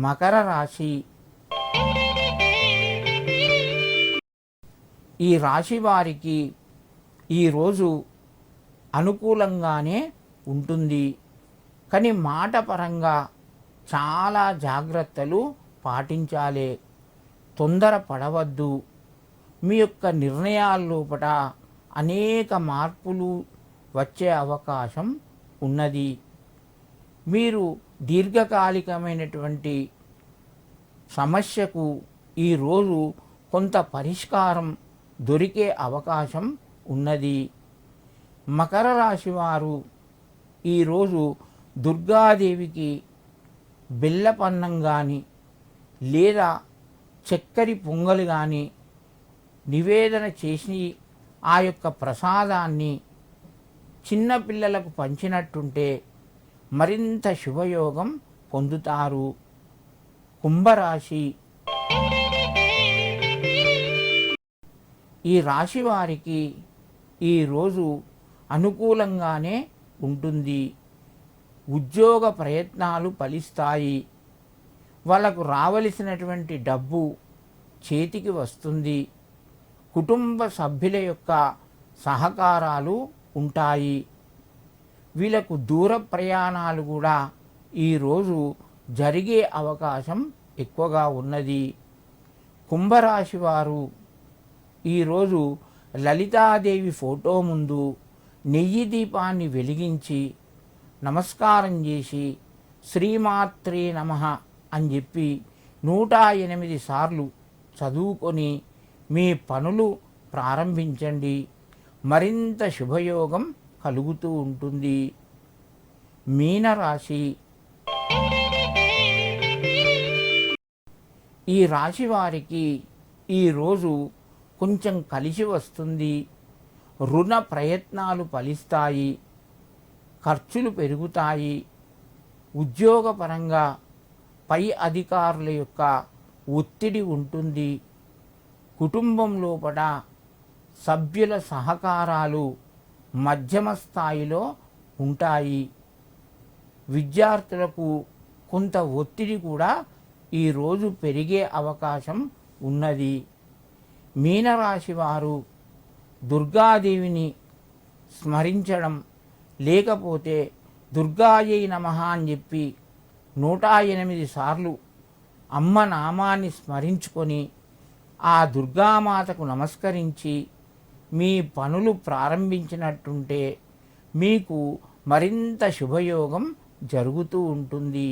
మకర రాశి. ఈ రాశి వారికి ఈరోజు అనుకూలంగానే ఉంటుంది, కానీ మాట పరంగా చాలా జాగ్రత్తలు పాటించాలి. తొందర పడవద్దు. మీ యొక్క నిర్ణయాల లోపల అనేక మార్పులు వచ్చే అవకాశం ఉన్నది. మీరు దీర్ఘకాలికమైనటువంటి సమస్యకు ఈరోజు కొంత పరిష్కారం దొరికే అవకాశం ఉన్నది. మకర రాశి వారు ఈరోజు దుర్గాదేవికి బెల్లపన్నం కానీ లేదా చక్కెర పొంగలి కానీ నివేదన చేసి ఆ యొక్క ప్రసాదాన్ని చిన్నపిల్లలకు పంచినట్టుంటే మరింత శుభయోగం పొందుతారు. కుంభరాశి. ఈ రాశి వారికి ఈరోజు అనుకూలంగానే ఉంటుంది. ఉద్యోగ ప్రయత్నాలు ఫలిస్తాయి. వాళ్ళకు రావలసినటువంటి డబ్బు చేతికి వస్తుంది. కుటుంబ సభ్యుల యొక్క సహకారాలు ఉంటాయి. వీళ్ళకు దూర ప్రయాణాలు కూడా ఈరోజు జరిగే అవకాశం ఎక్కువగా ఉన్నది. కుంభరాశి వారు ఈరోజు లలితాదేవి ఫోటో ముందు నెయ్యి దీపాన్ని వెలిగించి నమస్కారం చేసి శ్రీమాత్రే నమః అని చెప్పి 108 సార్లు చదువుకొని మీ పనులు ప్రారంభించండి. మరింత శుభయోగం కలుగుతూ ఉంటుంది. మీనరాశి. ఈ రాశి వారికి ఈరోజు కొంచెం కలిసి వస్తుంది. రుణ ప్రయత్నాలు ఫలిస్తాయి. ఖర్చులు పెరుగుతాయి. ఉద్యోగపరంగా పై అధికారుల యొక్క ఒత్తిడి ఉంటుంది. కుటుంబం లోపల సభ్యుల సహకారాలు మధ్యమ స్థాయిలో ఉంటాయి. విద్యార్థులకు కొంత ఒత్తిడి కూడా ఈరోజు పెరిగే అవకాశం ఉన్నది. మీనరాశి వారు దుర్గాదేవిని స్మరించడం, లేకపోతే దుర్గాయై నమః అని చెప్పి 108 సార్లు అమ్మ నామాన్ని స్మరించుకొని ఆ దుర్గామాతకు నమస్కరించి మీ పనులు ప్రారంభించినట్టుంటే మీకు మరింత శుభయోగం జరుగుతూ ఉంటుంది.